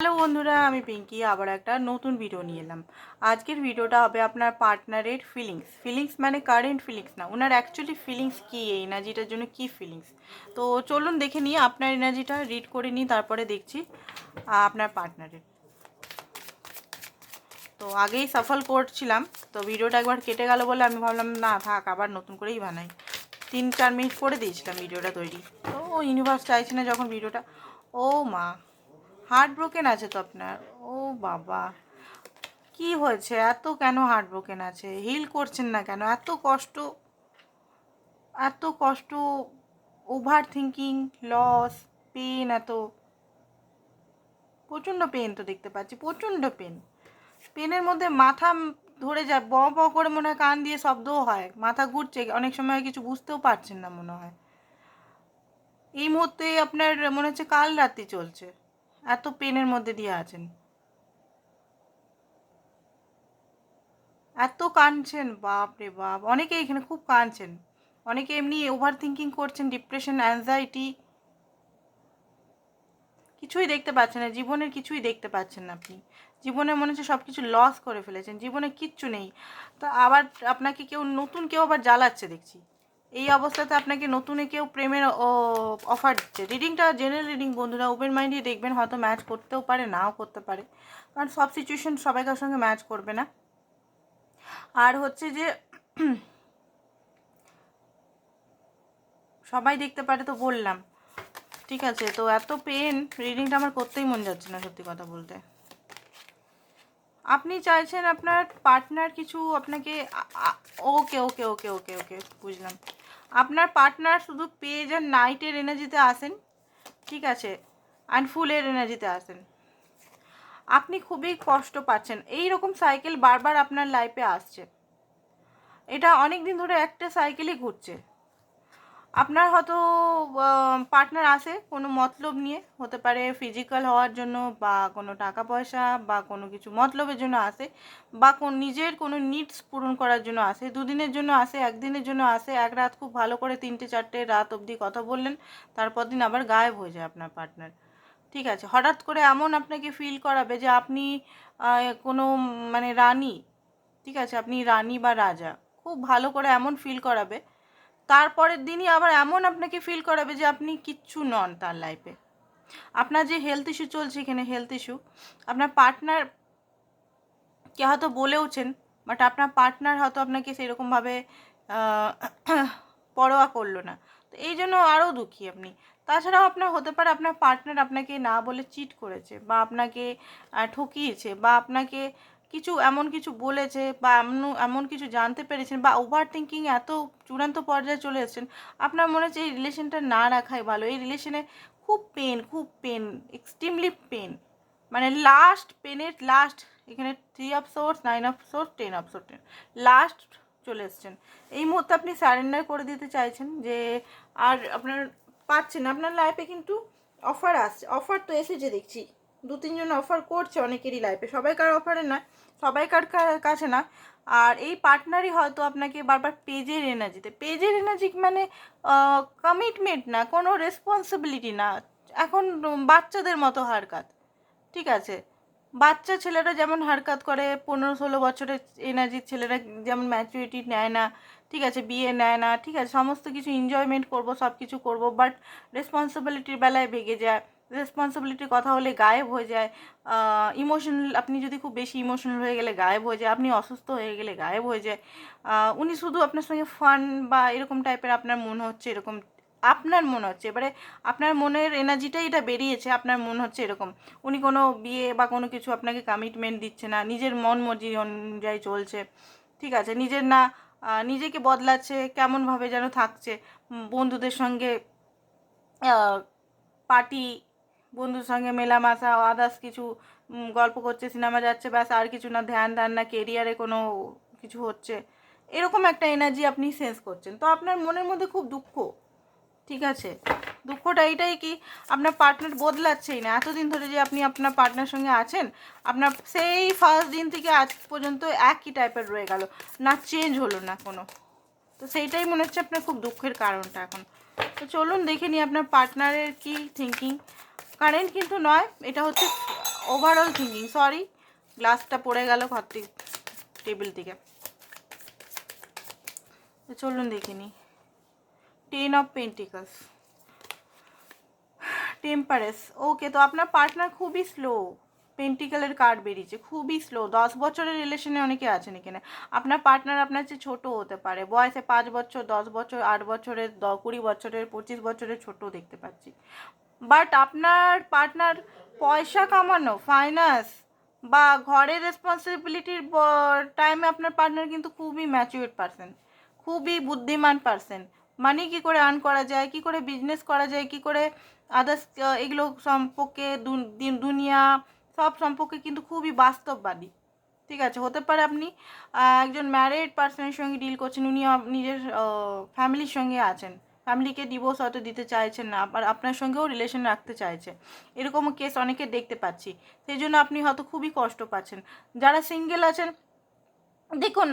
Hello বন্ধুরা, আমি পিঙ্কি আবার একটা নতুন ভিডিও নিয়ে এলাম। আজকের ভিডিওটা হবে আপনার পার্টনারের ফিলিংস মানে কারেন্ট ফিলিংস না, ওনার অ্যাকচুয়ালি ফিলিংস কী, এই এনার্জিটার জন্য কী ফিলিংস। তো চলুন দেখে নিই, আপনার এনার্জিটা রিড করে নিই, তারপরে দেখছি আপনার পার্টনারের। তো আগেই সাফল করছিলাম, তো ভিডিওটা একবার কেটে গেল বলে আমি ভাবলাম না থাক, আবার নতুন করেই বানাই। 3-4 মিনিট করে দিয়েছিলাম ভিডিওটা তৈরি। তো ইউনিভার্স চাইছে না যখন ভিডিওটা, ও মা, হার্ট ব্রোকেন আছে তো আপনার। ও বাবা, কি হয়েছে, এত কেন হার্ট ব্রোকেন আছে, হিল করছেন না কেন, এত কষ্ট, এত কষ্ট, ওভার থিঙ্কিং, লস, পেন, এত প্রচণ্ড পেন তো দেখতে পাচ্ছি, প্রচণ্ড পেন। পেনের মধ্যে মাথা ধরে যায়, ব ব করে মনে হয় কান দিয়ে শব্দও হয়, মাথা ঘুরছে, অনেক সময় কিছু বুঝতেও পারছেন না মনে হয়। এই মুহূর্তে আপনার মনে হচ্ছে কাল রাত্রি চলছে, এত পেনের মধ্যে দিয়ে আছেন, এত কাঁদছেন, বাপ রে বাপ। অনেকে এখানে খুব কাঁদছেন, অনেকে এমনি ওভার থিঙ্কিং করছেন, ডিপ্রেশন, অ্যাংজাইটি, কিছুই দেখতে পাচ্ছেন না, জীবনের কিছুই দেখতে পাচ্ছেন না আপনি। জীবনে মনে হচ্ছে সব কিছু লস করে ফেলেছেন, জীবনে কিচ্ছু নেই। তা আবার আপনাকে নতুন কেউ আবার জ্বালাচ্ছে দেখছি। এই অবস্থাতে আপনাকে নতুনে কেউ প্রেমের অফার দিচ্ছে। রিডিংটা জেনারেল রিডিং বন্ধুরা, ওপেন মাইন্ডে দেখবেন, হয়তো ম্যাচ করতেও পারে, নাও করতে পারে, কারণ সব সিচুয়েশন সবাইকার সঙ্গে ম্যাচ করবে না। আর হচ্ছে যে সবাই দেখতে পারে তো বললাম, ঠিক আছে। তো এত পেন, রিডিংটা আমার করতেই মন যাচ্ছে না সত্যি কথা বলতে। আপনি চাইছেন আপনার পার্টনার কিছু আপনাকে, ওকে ওকে ওকে ওকে ওকে বুঝলাম। আপনার পার্টনার শুধু পেজ আর নাইটের এনার্জিতে আসেন, ঠিক আছে, অ্যান্ড ফুলের এনার্জিতে আসেন। আপনি খুবই কষ্ট পাচ্ছেন, এই রকম সাইকেল বারবার আপনার লাইফে আসছে, এটা অনেক দিন ধরে একটা সাইকেলই ঘুরছে। আপনার হয়তো পার্টনার আসে কোনো মতলব নিয়ে, হতে পারে ফিজিক্যাল হওয়ার জন্য, বা কোনো টাকা পয়সা, বা কোনো কিছু মতলবের জন্য আসে, বা নিজের কোনো নিডস পূরণ করার জন্য আসে। 2 দিনের জন্য আসে, 1 দিনের জন্য আসে, এক রাত খুব ভালো করে 3-4 রাত অবধি কথা বললেন, তারপর দিন আবার গায়েব হয়ে যায় আপনার পার্টনার, ঠিক আছে। হঠাৎ করে এমন আপনাকে ফিল করাবে যে আপনি কোনো মানে রানী, ঠিক আছে, আপনি রানী বা রাজা, খুব ভালো করে এমন ফিল করাবে। তারপরের দিনই আবার এমন আপনাকে ফিল করাবে যে আপনি কিচ্ছু নন তার লাইফে। আপনার যে হেলথ ইস্যু চলছে এখানে, হেলথ ইস্যু, আপনার পার্টনারকে হয়তো বলেওছেন, বাট আপনার পার্টনার হয়তো আপনাকে সেরকমভাবে পরোয়া করলো না, তো এই জন্য আরও দুঃখী আপনি। তাছাড়াও আপনার হতে পারে আপনার পার্টনার আপনাকে না বলে চিট করেছে, বা আপনাকে ঠকিয়েছে, বা আপনাকে কিছু এমন কিছু বলেছে, বা এমন কিছু জানতে পেরেছেন, বা ওভার থিঙ্কিং এত চূড়ান্ত পর্যায়ে চলে এসেছেন, আপনার মনে হচ্ছে এই রিলেশনটা না রাখাই ভালো। এই রিলেশনে খুব পেন, এক্সট্রিমলি পেন, মানে লাস্ট পেনের লাস্ট, এখানে 3 of swords, 9 of swords, 10 of swords, last চলে এসছেন। এই মুহূর্তে আপনি সারেন্ডার করে দিতে চাইছেন, যে আর আপনার পাচ্ছেন। আপনার লাইফে কিন্তু অফার আসছে, অফার তো এসেছে দেখছি, 2-3 জন অফার করছে অনেকেরই লাইফে, সবাইকার অফারে না, সবাইকার কাছে না। আর এই পার্টনারই হয়তো আপনাকে বারবার পেজের এনার্জি মানে কমিটমেন্ট না, কোনো রেসপন্সিবিলিটি না, এখন বাচ্চাদের মতো হারকাত, ঠিক আছে। বাচ্চা ছেলেরা যেমন হারকাত করে, 15-16 বছরের এনার্জির ছেলেরা যেমন ম্যাচুরিটি নেয় না, ঠিক আছে, বিয়ে নেয় না, ঠিক আছে, সমস্ত কিছু এনজয়মেন্ট করব, সব কিছু করবো, বাট রেসপন্সিবিলিটির বেলায় ভেগে যায়, রেসপন্সিবিলিটির কথা হলে গায়েব হয়ে যায়। ইমোশনাল, আপনি যদি খুব বেশি ইমোশনাল হয়ে গেলে গায়েব হয়ে যায়, আপনি অসুস্থ হয়ে গেলে গায়েব হয়ে যায়। উনি শুধু আপনার সঙ্গে ফান বা এরকম টাইপের আপনার মনে হচ্ছে, এরকম আপনার মনে হচ্ছে, এবারে আপনার মনের এনার্জিটাই এটা বেরিয়েছে, আপনার মনে হচ্ছে এরকম। উনি কোনো বিয়ে বা কোনো কিছু আপনাকে কমিটমেন্ট দিচ্ছে না, নিজের মন মর্জি অনুযায়ী চলছে, ঠিক আছে, নিজের না নিজেকে বদলাচ্ছে, কেমনভাবে যেন থাকছে, বন্ধুদের সঙ্গে পার্টি, বন্ধুর সঙ্গে মেলামেশা, আদার্স কিছু, গল্প করছে, সিনেমা যাচ্ছে, ব্যাস, আর কিছু না, ধ্যান ধান না, কেরিয়ারে কোনো কিছু হচ্ছে, এরকম একটা এনার্জি আপনি সেন্স করছেন। তো আপনার মনের মধ্যে খুব দুঃখ, ঠিক আছে। দুঃখটা এইটাই কি, আপনার পার্টনার বদলাচ্ছেই না, এতদিন ধরে যে আপনি আপনার পার্টনার সঙ্গে আছেন, আপনার সেই ফার্স্ট দিন থেকে আজ পর্যন্ত একই টাইপের রয়ে গেল, না চেঞ্জ হলো না কোনো। তো সেইটাই মনে হচ্ছে আপনার খুব দুঃখের কারণটা এখন। তো চলুন দেখে নিই আপনার পার্টনারের কি থিঙ্কিং। কারেন্ট কিন্তু নয়, এটা হচ্ছে ওভারঅল থিঙ্কিং, সরি গ্লাসটা পড়ে গেল ঘর থেকে, টেবিল থেকে। চলুন দেখিনি। 10 অফ পেন্টিকলস, টেম্পারেস। ওকে, তো আপনার পার্টনার খুবই স্লো, পেন্টিকেলের কার্ড বেরিয়েছে, খুবই স্লো। 10 বছরের রিলেশনে অনেকে আছেন এখানে। আপনার পার্টনার আপনার চেয়ে ছোটো হতে পারে বয়সে, 5 বছর, 10 বছর, 8 বছরের, 20 বছরের, 25 বছরের ছোটো দেখতে পাচ্ছি। বাট আপনার পার্টনার পয়সা কামানো, ফাইন্যান্স বা ঘরের রেসপন্সিবিলিটির টাইমে আপনার পার্টনার কিন্তু খুবই ম্যাচিউরড পারসন, খুবই বুদ্ধিমান পারসন। মানি কী করে আর্ন করা যায়, কী করে বিজনেস করা যায়, কী করে আদার্স এগুলো সম্পর্কে, দুনিয়া সব সম্পর্কে কিন্তু খুবই বাস্তববাদী। ঠিক আছে, হতে পারে আপনি একজন ম্যারিড পার্সনের সঙ্গে ডিল করছেন, উনি নিজের ফ্যামিলির সঙ্গে আছেন, ফ্যামিলিকে ডিভোর্স হয়তো দিতে চাইছেন না, আবার আপনার সঙ্গেও রিলেশন রাখতে চাইছে, এরকমও কেস অনেকে দেখতে পাচ্ছি। সেই জন্য আপনি হয়তো খুবই কষ্ট পাচ্ছেন। যারা সিঙ্গেল আছেন, দেখুন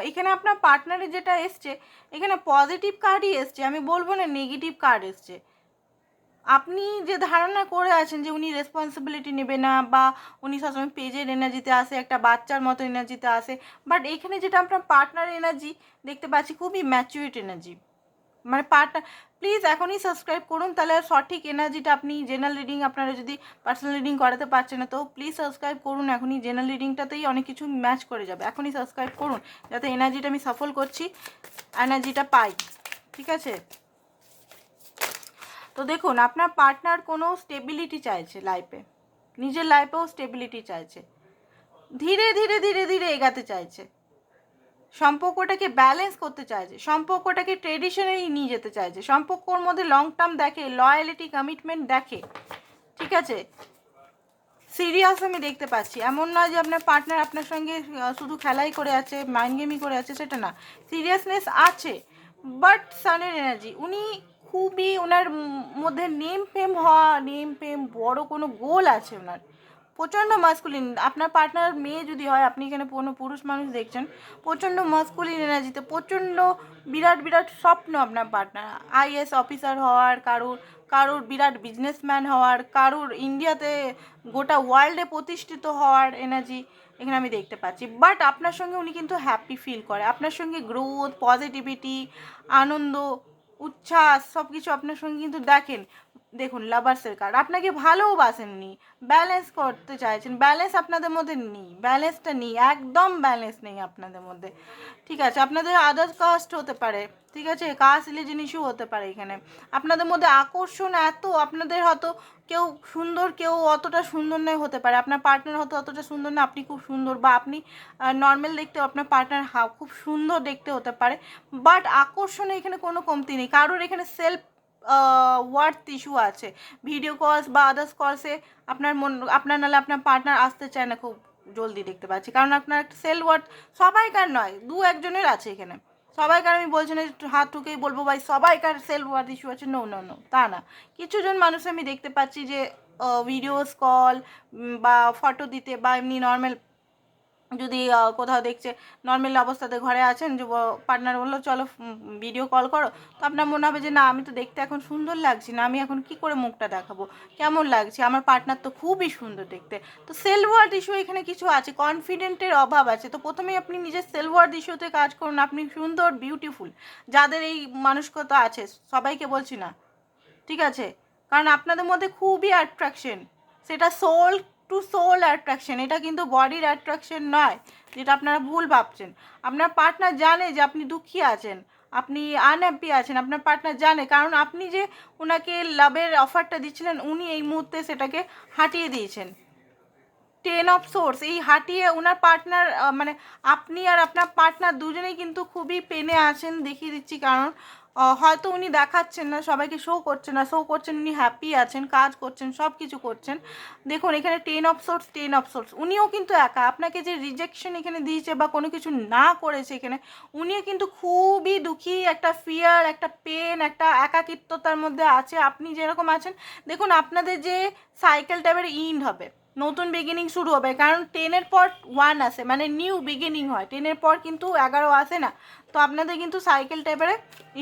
এখানে আপনার পার্টনারের যেটা এসছে, এখানে পজিটিভ কার্ডই এসছে, আমি বলবো না নেগেটিভ কার্ড এসছে। আপনি যে ধারণা করে আছেন যে উনি রেসপন্সিবিলিটি নেবে না, বা উনি সবসময় পেজের এনার্জিতে আসে, একটা বাচ্চার মতো এনার্জিতে আসে, বাট এখানে যেটা আপনার পার্টনার এনার্জি দেখতে পাচ্ছি, খুবই ম্যাচিউরিটি এনার্জি। মানে পার্টনার, প্লিজ এখনই সাবস্ক্রাইব করুন, তাহলে সঠিক এনার্জিটা আপনি, জেনারেল রিডিং আপনারা যদি পার্সোনাল রিডিং করাতে পারছেন না, তো প্লিজ সাবস্ক্রাইব করুন এখনই, জেনারেল রিডিংটাতেই অনেক কিছু ম্যাচ করে যাবে। এখনই সাবস্ক্রাইব করুন যাতে এনার্জিটা আমি সফল করছি, এনার্জিটা পাই। ঠিক আছে, তো দেখুন আপনার পার্টনার কোনো স্টেবিলিটি চাইছে লাইফে, নিজের লাইফেও স্টেবিলিটি চাইছে, ধীরে ধীরে ধীরে ধীরে এগাতে চাইছে, সম্পর্কটাকে ব্যালেন্স করতে চাইছে, সম্পর্কটাকে ট্রেডিশনালি নিয়ে যেতে চাইছে, সম্পর্কর মধ্যে লং টার্ম দেখে, লয়ালিটি, কমিটমেন্ট দেখে। ঠিক আছে, সিরিয়াস আমি দেখতে পাচ্ছি, এমন নয় যে আপনার পার্টনার আপনার সঙ্গে শুধু খেলাই করে আছে, মাইন্ড গেমই করে আছে, সেটা না, সিরিয়াসনেস আছে। বাট সানের এনার্জি, উনি খুবই, ওনার মধ্যে নেম ফেম হওয়া, নেম ফেম, বড় কোনো গোল আছে ওনার, প্রচণ্ড মাস্কুলিন। আপনার পার্টনার মেয়ে যদি হয়, আপনি এখানে কোনো পুরুষ মানুষ দেখছেন, প্রচণ্ড মাস্কুলিন এনার্জিতে, প্রচণ্ড বিরাট বিরাট স্বপ্ন আপনার পার্টনার, আইএস অফিসার হওয়ার, কারুর কারুর বিরাট বিজনেসম্যান হওয়ার, কারুর ইন্ডিয়াতে, গোটা ওয়ার্ল্ডে প্রতিষ্ঠিত হওয়ার এনার্জি এখানে আমি দেখতে পাচ্ছি। বাট আপনার সঙ্গে উনি কিন্তু হ্যাপি ফিল করে, আপনার সঙ্গে গ্রোথ, পজিটিভিটি, আনন্দ, উচ্ছ্বাস সব কিছু আপনার সঙ্গে কিন্তু দেখেন। দেখুন লাভার্সের কার্ড, আপনাকে ভালোবাসেননি, ব্যালেন্স করতে চাইছেন, ব্যালেন্স আপনাদের মধ্যে নেই, ব্যালেন্সটা নেই, একদম ব্যালেন্স নেই আপনাদের মধ্যে। ঠিক আছে, আপনাদের আদার্স কাস্ট হতে পারে, ঠিক আছে, কাস্ট রিলিজিয়ন ইস্যু হতে পারে এখানে। আপনাদের মধ্যে আকর্ষণ এত, আপনাদের হয়তো কেউ সুন্দর, কেউ অতটা সুন্দর নয় হতে পারে, আপনার পার্টনার হয়তো অতটা সুন্দর না, আপনি খুব সুন্দর, বা আপনি নর্মাল দেখতে, আপনার পার্টনার খুব সুন্দর দেখতে হতে পারে, বাট আকর্ষণে এখানে কোনো কমতি নেই। কারোর এখানে সেলফ ওয়ার্থ ইস্যু আছে, ভিডিও কলস বা আদার্স কলসে আপনার নাহলে আপনার পার্টনার আসতে চায় না খুব জলদি দেখতে পাচ্ছি, কারণ আপনার একটা সেলফ ওয়ার্থ, সবাইকার নয়, দু একজনের আছে এখানে, সবাইকার আমি বলছি না হাত ঠুকেই বলবো ভাই সবাইকার সেলফ ওয়ার্থ ইস্যু আছে, নো নো নো, তা না। কিছুজন মানুষ আমি দেখতে পাচ্ছি যে ভিডিওস কল বা ফটো দিতে, বা এমনি নর্মাল যদি কোথাও দেখছে, নর্মাল অবস্থাতে ঘরে আছেন, যে পার্টনার বললো চলো ভিডিও কল করো, তো আপনার মনে হবে যে না, আমি তো দেখতে এখন সুন্দর লাগছি না, আমি এখন কি করে মুখটা দেখাবো, কেমন লাগছে, আমার পার্টনার তো খুবই সুন্দর দেখতে। তো সেলফ ওয়ার্থ ইস্যু এখানে কিছু আছে, কনফিডেন্টের অভাব আছে। তো প্রথমেই আপনি নিজের সেলফ ওয়ার্থ ইস্যুতে কাজ করুন, আপনি সুন্দর, বিউটিফুল, যাদের এই মানসিকতা আছে, সবাইকে বলছি না, ঠিক আছে, কারণ আপনাদের মধ্যে খুবই অ্যাট্রাকশন, সেটা সোল টু সোল অ্যাট্রাকশন, এটা কিন্তু বডির অ্যাট্রাকশন নয়, যেটা আপনারা ভুল ভাবছেন। আপনার পার্টনার জানে যে আপনি দুঃখী আছেন, আপনি আনহ্যাপি আছেন, আপনার পার্টনার জানে, কারণ আপনি যে ওনাকে লাভের অফারটা দিচ্ছিলেন, উনি এই মুহূর্তে সেটাকে হাঁটিয়ে দিয়েছেন। 10 অফ সোর্স, এই হাঁটিয়ে ওনার পার্টনার, মানে আপনি আর আপনার পার্টনার দুজনেই কিন্তু খুবই পেনে আছেন, দেখিয়ে দিচ্ছি, কারণ হয়তো উনি দেখাচ্ছেন না, সবাইকে শো করছেন না, শো করছেন উনি হ্যাপি আছেন, কাজ করছেন, সব কিছু করছেন। দেখুন এখানে 10 অফ সোর্স, 10 অফ সোর্স, উনিও কিন্তু একা, আপনাকে যে রিজেকশন এখানে দিয়েছে বা কোনো কিছু না করেছে এখানে, উনিও কিন্তু খুবই দুঃখী, একটা ফিয়ার, একটা পেন, একটা একাকিত্বতার মধ্যে আছে, আপনি যেরকম আছেন। দেখুন আপনাদের যে সাইকেল টাইপের ইন্ড হবে, নতুন বিগিনিং শুরু হবে, কারণ 10-এর পর 1 আসে, মানে নিউ বিগিনিং হয়, 10-এর পর কিন্তু 11 আসে না। তো আপনাদের কিন্তু সাইকেল টাইপের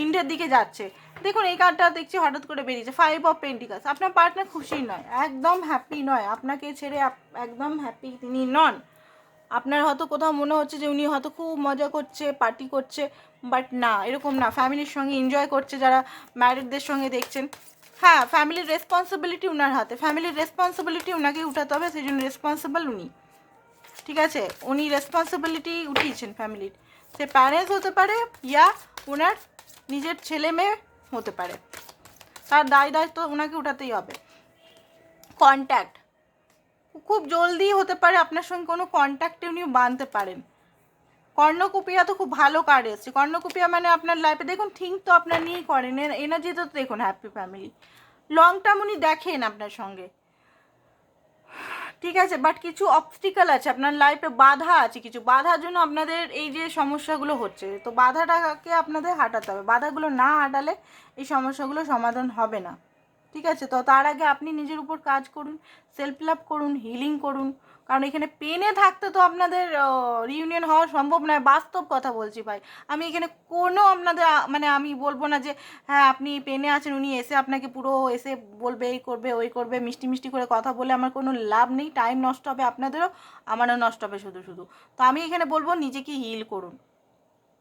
ইন্ডের দিকে যাচ্ছে। দেখুন এই কার্ডটা দেখছি হঠাৎ করে বেরিয়েছে 5 অফ পেন্টিকালস। আপনার পার্টনার খুশি নয়, একদম হ্যাপি নয়, আপনাকে ছেড়ে একদম হ্যাপি তিনি নন। আপনার হয়তো কোথাও মনে হচ্ছে যে উনি হয়তো খুব মজা করছে, পার্টি করছে, বাট না, এরকম না। ফ্যামিলির সঙ্গে এনজয় করছে, যারা ম্যারিডদের সঙ্গে দেখছেন। হ্যাঁ, ফ্যামিলির রেসপন্সিবিলিটি উনার হাতে, ফ্যামিলির রেসপন্সিবিলিটি উনাকে উঠাতে হবে, সেই জন্য রেসপন্সিবল উনি। ঠিক আছে, উনি রেসপন্সিবিলিটি উঠিয়েছেন ফ্যামিলির। সে প্যারেন্টস হতে পারে, ইয়া ওনার নিজের ছেলে মেয়ে হতে পারে, তার দায়িত্ব ওনাকে উঠাতেই হবে। কন্ট্যাক্ট খুব জলদি হতে পারে, আপনার সঙ্গে কোনো কন্ট্যাক্টে উনি বাঁধতে পারেন। কর্ণকুপিয়া তো খুব ভালো কার্ড এসছে। কর্ণকুপিয়া মানে আপনার লাইফে দেখুন থিঙ্ক তো আপনার নিয়েই করেন, এনার্জি তো দেখুন হ্যাপি ফ্যামিলি, লং টার্ম উনি দেখেন আপনার সঙ্গে। ঠিক আছে, বাট কিছু অবস্টিকাল আছে আপনার লাইফে, বাধা আছে, কিছু বাধার জন্য আপনাদের এই যে সমস্যাগুলো হচ্ছে। তো বাধাটাকে আপনাদের হাঁটাতে হবে, বাধাগুলো না হাঁটালে এই সমস্যাগুলো সমাধান হবে না। ঠিক আছে, তো তার আগে আপনি নিজের উপর কাজ করুন, সেলফ লাভ করুন, হিলিং করুন। কারণ এখানে পেনে থাকতে তো আপনাদের রিউনিয়ন হওয়া সম্ভব নয়, বাস্তব কথা বলছি ভাই। আমি এখানে কোনো আপনাদের মানে আমি বলবো না যে হ্যাঁ আপনি পেনে আছেন, উনি এসে আপনাকে পুরো এসে বলবে এই করবে ওই করবে, মিষ্টি মিষ্টি করে কথা বলে আমার কোনো লাভ নেই, টাইম নষ্ট হবে আপনাদেরও, আমারও নষ্ট হবে শুধু শুধু। তো আমি এখানে বলবো নিজেকে হিল করুন,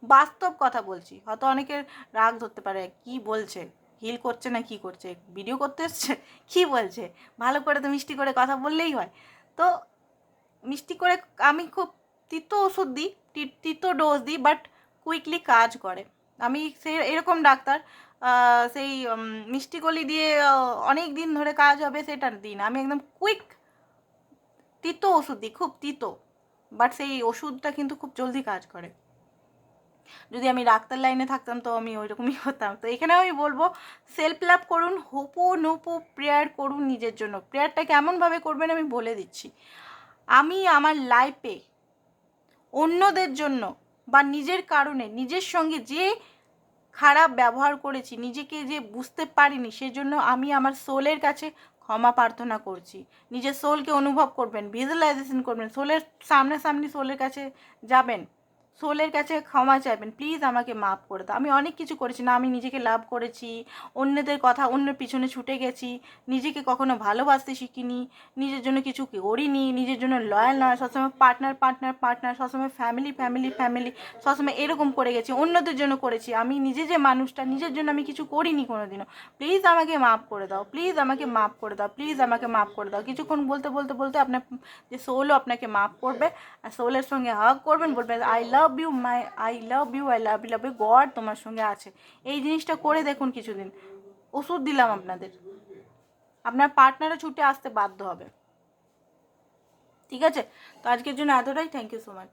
বাস্তব কথা বলছি। হয়তো অনেকের রাগ ধরতে পারে, কি বলছে, হিল করছে না কি করছে, ভিডিও করতে এসছে, কী বলছে, ভালো করে তো মিষ্টি করে কথা বললেই হয়। তো মিষ্টি করে আমি খুব তিতো ওষুধ দিই, তিতো ডোজ দিই, বাট কুইকলি কাজ করে। আমি সে এরকম ডাক্তার, সেই মিষ্টি গলি দিয়ে অনেক দিন ধরে কাজ হবে সেটা দিই না, আমি একদম কুইক তিতো ওষুধ দিই, খুব তিতো, বাট সেই ওষুধটা কিন্তু খুব জলদি কাজ করে। যদি আমি ডাক্তার লাইনে থাকতাম তো আমি ওই রকমই হতাম। তো এখানে আমি বলবো সেলফ লাভ করুন, হোপো নোপো প্রেয়ার করুন নিজের জন্য। প্রেয়ারটা কেমনভাবে করবেন আমি বলে দিচ্ছি। আমি আমার লাইফে অন্যদের জন্য বা নিজের কারণে নিজের সঙ্গে যে খারাপ ব্যবহার করেছি, নিজেকে যে বুঝতে পারিনি, সেজন্য আমি আমার সোলের কাছে ক্ষমা প্রার্থনা করছি। নিজের সোলকে অনুভব করবেন, ভিজুয়ালাইজেশন করবেন, সোলের সামনাসামনি সোলের কাছে যাবেন, সোলের কাছে ক্ষমা চাইবেন, প্লিজ আমাকে মাফ করে দাও। আমি অনেক কিছু করেছি না, আমি নিজেকে লাভ করেছি, অন্যদের কথা অন্যের পিছনে ছুটে গেছি, নিজেকে কখনো ভালোবাসতে শিখিনি, নিজের জন্য কিছু করিনি, নিজের জন্য লয়াল নয়, সবসময় পার্টনার পার্টনার পার্টনার, সবসময় ফ্যামিলি ফ্যামিলি ফ্যামিলি, সবসময় এরকম করে গেছি, অন্যদের জন্য করেছি। আমি নিজে যে মানুষটা, নিজের জন্য আমি কিছু করিনি কোনোদিনও। প্লিজ আমাকে মাফ করে দাও, প্লিজ আমাকে মাফ করে দাও, প্লিজ আমাকে মাফ করে দাও। কিছুক্ষণ বলতে বলতে বলতে আপনার যে সোলও আপনাকে মাফ করবে, আর সোলের সঙ্গে হাগ করবেন, বলবেন I love you my, I love you, I love you, love you, God তোমার সঙ্গে আছে। এই জিনিসটা করে দেখুন কিছুদিন, ওষুধ দিলাম আপনাদের, আপনার পার্টনারও ছুটে আসতে বাধ্য হবে। ঠিক আছে, তো আজকের জন্য এতটাই, থ্যাংক ইউ সো মাচ।